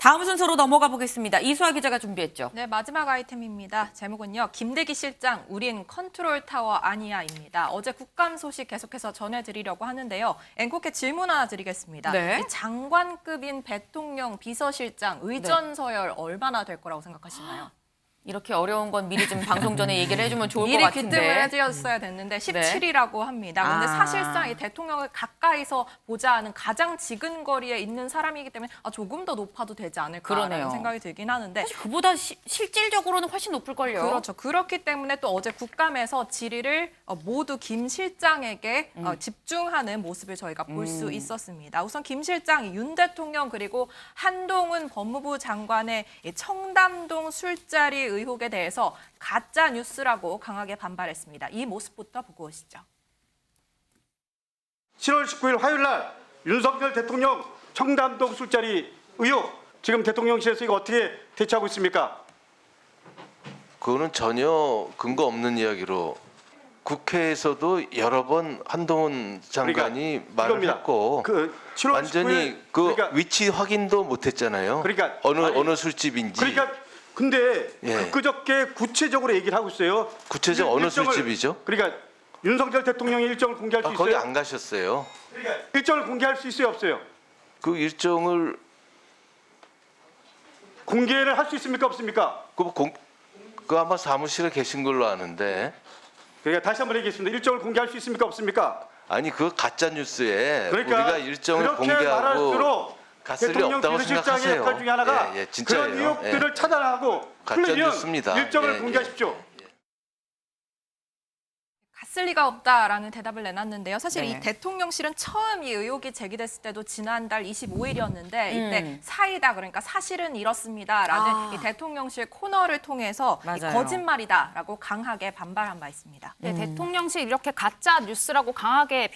다음 순서로 넘어가 보겠습니다. 이수아 기자가 준비했죠. 네, 마지막 아이템입니다. 제목은요. 김대기 실장, 우린 컨트롤 타워 아니야입니다. 어제 국감 소식 계속해서 전해드리려고 하는데요. 앵커께 질문 하나 드리겠습니다. 네. 이 장관급인 대통령 비서실장 의전 서열 얼마나 될 거라고 생각하시나요? 이렇게 어려운 건 미리 좀 방송 전에 얘기를 해주면 좋을 것 미리 같은데. 귀뜸을 해드렸어야 됐는데 17이라고 합니다. 그런데 사실상 이 대통령을 가까이서 보자 하는 가장 지근거리에 있는 사람이기 때문에 조금 더 높아도 되지 않을까라는 그러네요. 생각이 들긴 하는데 사실 그보다 실질적으로는 훨씬 높을걸요. 그렇죠. 그렇기 때문에 또 어제 국감에서 질의를 모두 김 실장에게 집중하는 모습을 저희가 볼 수 있었습니다. 우선 김 실장이 윤 대통령 그리고 한동훈 법무부 장관의 이 청담동 술자리 의혹에 대해서 가짜 뉴스라고 강하게 반발했습니다. 이 모습부터 보고 오시죠. 7월 19일 화요일 날 윤석열 대통령 청담동 술자리 의혹 지금 대통령실에서 이거 어떻게 대처하고 있습니까? 그거는 전혀 근거 없는 이야기로 국회에서도 여러 번 한동훈 장관이 말을 이겁니다. 했고 7월 완전히 19일, 그 그러니까, 위치 확인도 못했잖아요. 그러니까 어느 술집인지. 그러니까 근데 예. 그저께 구체적으로 얘기를 하고 있어요. 구체적 어느 일정을, 술집이죠? 그러니까 윤석열 대통령의 일정을 공개할 수 있어요? 거기 안 가셨어요. 그러니까 일정을 공개할 수 있어요, 없어요? 그 일정을 공개를 할 수 있습니까, 없습니까? 그 아마 사무실에 계신 걸로 아는데. 그러니까 다시 한번 얘기했습니다. 일정을 공개할 수 있습니까, 없습니까? 아니 그 가짜 뉴스에 그러니까 우리가 일정을 그렇게 공개하고 말할수록 갔을 리 대통령 없다고 비서실장의 생각하세요. 역할 중에 하나가 진짜예요. 그런 의혹들을 예. 차단하고 가짜 풀면 뉴스입니다. 일정을 예, 공개하십시오. 갔을 리가 없다라는 대답을 내놨는데요. 사실 네. 이 대통령실은 처음 이 의혹이 제기됐을 때도 지난달 25일이었는데 이때 사이다 그러니까 사실은 이렇습니다라는 이 대통령실 코너를 통해서 이 맞아요. 거짓말이다라고 강하게 반발한 바 있습니다. 네, 대통령실 이렇게 가짜 뉴스라고 강하게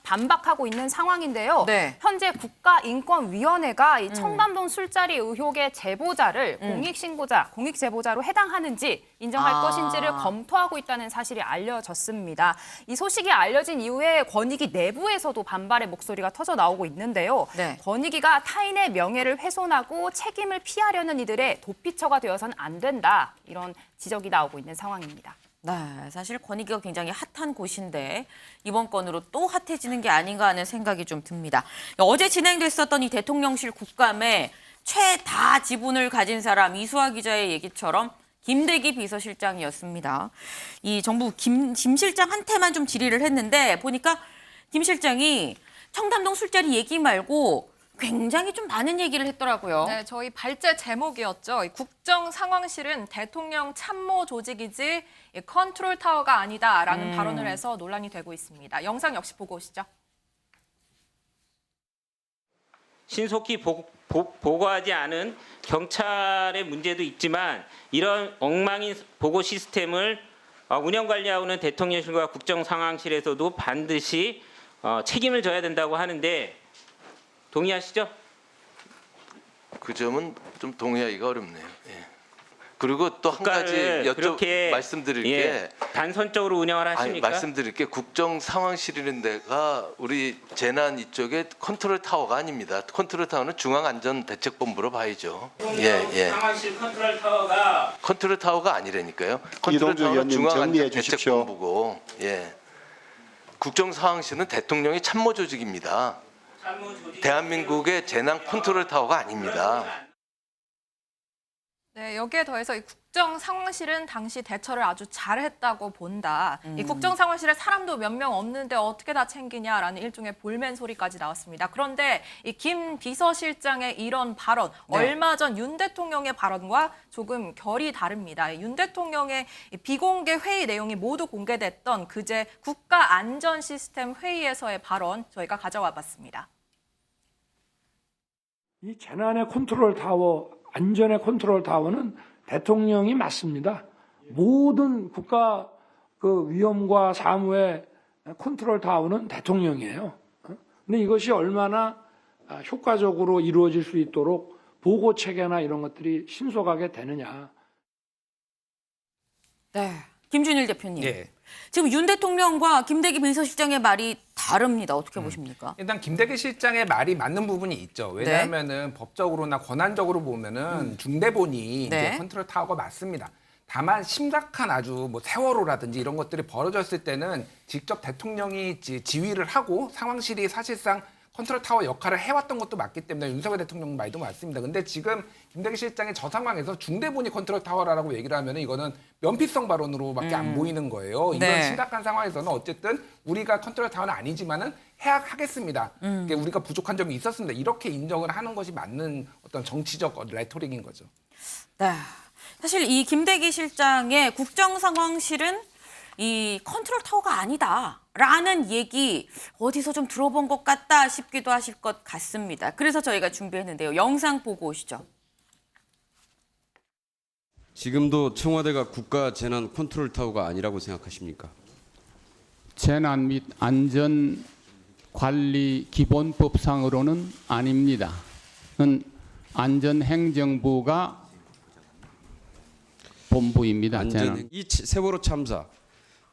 반박하고 있는 상황인데요. 네. 현재 국가인권위원회가 이 청담동 술자리 의혹의 제보자를 공익 제보자로 해당하는지 인정할 것인지를 검토하고 있다는 사실이 알려졌습니다. 이 소식이 알려진 이후에 권익위 내부에서도 반발의 목소리가 터져 나오고 있는데요. 네. 권익위가 타인의 명예를 훼손하고 책임을 피하려는 이들의 도피처가 되어서는 안 된다. 이런 지적이 나오고 있는 상황입니다. 네, 사실 권익위가 굉장히 핫한 곳인데 이번 건으로 또 핫해지는 게 아닌가 하는 생각이 좀 듭니다. 어제 진행됐었던 이 대통령실 국감에 최다 지분을 가진 사람 이수아 기자의 얘기처럼 김대기 비서실장이었습니다. 이 정부 김 실장한테만 좀 질의를 했는데 보니까 김 실장이 청담동 술자리 얘기 말고 굉장히 좀 많은 얘기를 했더라고요. 네, 저희 발제 제목이었죠. 이 국정상황실은 대통령 참모 조직이지 이 컨트롤 타워가 아니다라는 발언을 해서 논란이 되고 있습니다. 영상 역시 보고 오시죠. 신속히 보고하지 않은 경찰의 문제도 있지만 이런 엉망인 보고 시스템을 운영 관리하고는 대통령실과 국정상황실에서도 반드시 책임을 져야 된다고 하는데 동의하시죠? 그 점은 좀 동의하기가 어렵네요. 예. 그리고 또 한 가지 그렇게 말씀드릴 예, 게 단선적으로 운영을 하십니까? 말씀드릴 게 국정 상황실이라는 데가 우리 재난 이쪽에 컨트롤 타워가 아닙니다. 컨트롤 타워는 중앙안전대책본부로 봐야죠. 예. 상황실 컨트롤 타워가 컨트롤 타워가 아니라니까요. 컨트롤 이동주 타워는 의원님 정리해 주십시오. 중앙안전대책본부고, 예. 국정 상황실은 대통령의 참모 조직입니다. 대한민국의 재난 컨트롤 타워가 아닙니다. 네, 여기에 더해서 이 국정상황실은 당시 대처를 아주 잘했다고 본다. 이 국정상황실에 사람도 몇 명 없는데 어떻게 다 챙기냐라는 일종의 볼멘 소리까지 나왔습니다. 그런데 이 김 비서실장의 이런 발언, 얼마 전 윤 대통령의 발언과 조금 결이 다릅니다. 윤 대통령의 비공개 회의 내용이 모두 공개됐던 그제 국가안전시스템 회의에서의 발언 저희가 가져와 봤습니다. 이 재난의 컨트롤 타워, 안전의 컨트롤 타워는 대통령이 맞습니다. 모든 국가 그 위험과 사무의 컨트롤 타워는 대통령이에요. 근데 이것이 얼마나 효과적으로 이루어질 수 있도록 보고 체계나 이런 것들이 신속하게 되느냐. 네. 김준일 대표님. 예. 지금 윤 대통령과 김대기 비서실장의 말이 다릅니다. 어떻게 보십니까? 일단 김대기 실장의 말이 맞는 부분이 있죠. 왜냐하면은 법적으로나 권한적으로 보면은 중대본이 네. 이제 컨트롤 타워가 맞습니다. 다만 심각한 아주 뭐 세월호라든지 이런 것들이 벌어졌을 때는 직접 대통령이 지휘를 하고 상황실이 사실상 컨트롤 타워 역할을 해왔던 것도 맞기 때문에 윤석열 대통령 말도 맞습니다. 근데 지금 김대기 실장이 저 상황에서 중대본이 컨트롤 타워라고 얘기를 하면 이거는 면피성 발언으로밖에 안 보이는 거예요. 이런 네. 심각한 상황에서는 어쨌든 우리가 컨트롤 타워는 아니지만은 해약하겠습니다. 그러니까 우리가 부족한 점이 있었습니다. 이렇게 인정을 하는 것이 맞는 어떤 정치적 레토릭인 거죠. 네. 사실 이 김대기 실장의 국정상황실은 이 컨트롤 타워가 아니다라는 얘기 어디서 좀 들어본 것 같다 싶기도 하실 것 같습니다. 그래서 저희가 준비했는데요. 영상 보고 오시죠. 지금도 청와대가 국가 재난 컨트롤 타워가 아니라고 생각하십니까? 재난 및 안전 관리 기본법상으로는 아닙니다. 는 안전행정부가 본부입니다. 재난. 이 세월호 참사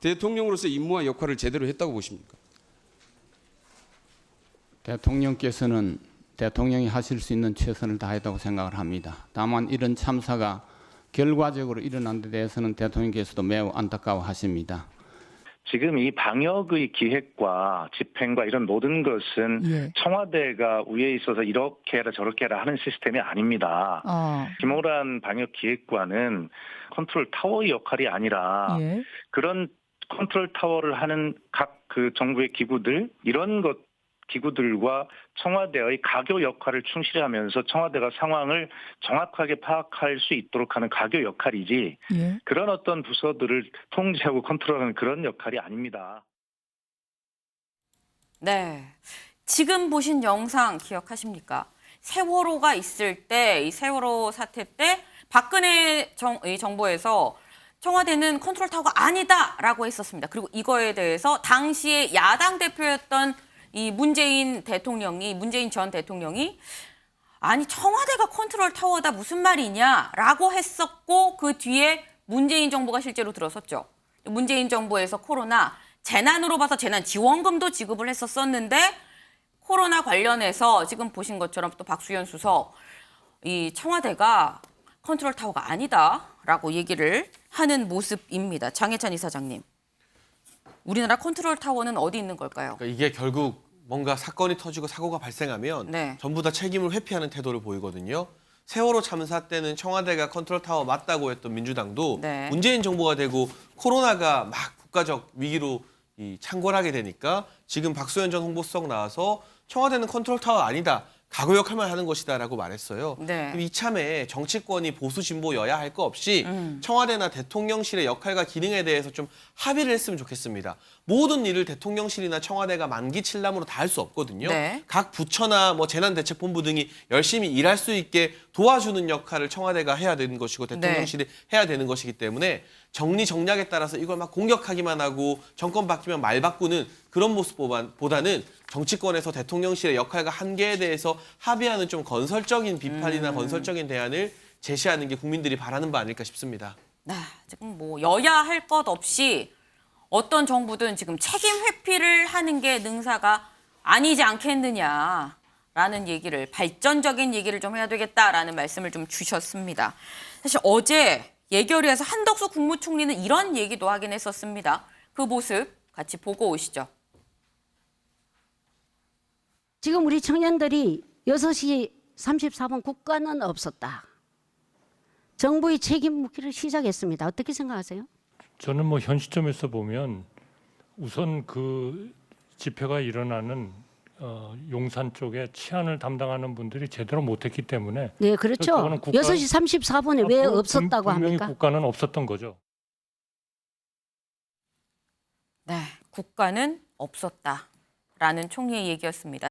대통령으로서 임무와 역할을 제대로 했다고 보십니까? 대통령께서는 대통령이 하실 수 있는 최선을 다했다고 생각을 합니다. 다만 이런 참사가 결과적으로 일어난 데 대해서는 대통령께서도 매우 안타까워하십니다. 지금 이 방역의 기획과 집행과 이런 모든 것은 청와대가 위에 있어서 이렇게 해라 저렇게 해라 하는 시스템이 아닙니다. 김호란 방역기획관은 컨트롤 타워의 역할이 아니라 그런 컨트롤 타워를 하는 각 그 정부의 기구들 이런 것 기구들과 청와대의 가교 역할을 충실히 하면서 청와대가 상황을 정확하게 파악할 수 있도록 하는 가교 역할이지 그런 어떤 부서들을 통제하고 컨트롤하는 그런 역할이 아닙니다. 네. 지금 보신 영상 기억하십니까? 세월호가 있을 때, 이 세월호 사태 때 박근혜 정부에서 청와대는 컨트롤 타워가 아니다라고 했었습니다. 그리고 이거에 대해서 당시에 야당 대표였던 이 문재인 전 대통령이 아니 청와대가 컨트롤 타워다 무슨 말이냐라고 했었고 그 뒤에 문재인 정부가 실제로 들어섰죠. 문재인 정부에서 코로나 재난으로 봐서 재난 지원금도 지급을 했었는데 코로나 관련해서 지금 보신 것처럼 또 박수현 수석 이 청와대가 컨트롤 타워가 아니다라고 얘기를 하는 모습입니다. 장해찬 이사장님. 우리나라 컨트롤 타워는 어디 있는 걸까요? 그러니까 이게 결국 뭔가 사건이 터지고 사고가 발생하면 네. 전부 다 책임을 회피하는 태도를 보이거든요. 세월호 참사 때는 청와대가 컨트롤 타워 맞다고 했던 민주당도 네. 문재인 정부가 되고 코로나가 막 국가적 위기로 창궐하게 되니까 지금 박수현 전 홍보수석 나와서 청와대는 컨트롤 타워 아니다. 가교 역할만 하는 것이다라고 말했어요. 네. 이참에 정치권이 보수 진보 여야 할 거 없이 청와대나 대통령실의 역할과 기능에 대해서 좀 합의를 했으면 좋겠습니다. 모든 일을 대통령실이나 청와대가 만기 칠남으로 다 할 수 없거든요. 네. 각 부처나 뭐 재난대책본부 등이 열심히 일할 수 있게 도와주는 역할을 청와대가 해야 되는 것이고 대통령실이 해야 되는 것이기 때문에 정리정략에 따라서 이걸 막 공격하기만 하고 정권 바뀌면 말 바꾸는 그런 모습보다는 정치권에서 대통령실의 역할과 한계에 대해서 합의하는 좀 건설적인 비판이나 건설적인 대안을 제시하는 게 국민들이 바라는 바 아닐까 싶습니다. 네, 지금 뭐 여야 할 것 없이 어떤 정부든 지금 책임 회피를 하는 게 능사가 아니지 않겠느냐라는 얘기를 발전적인 얘기를 좀 해야 되겠다라는 말씀을 좀 주셨습니다. 사실 어제 예결위에서 한덕수 국무총리는 이런 얘기도 하긴 했었습니다. 그 모습 같이 보고 오시죠. 지금 우리 청년들이 6시 34분 국가는 없었다. 정부의 책임 묻기를 시작했습니다. 어떻게 생각하세요? 저는 뭐 현 시점에서 보면 우선 그 집회가 일어나는 용산 쪽에 치안을 담당하는 분들이 제대로 못했기 때문에 네, 그렇죠. 6시 34분에 왜 없었다고 분명히 합니까? 국가는 없었던 거죠. 네, 국가는 없었다라는 총리의 얘기였습니다.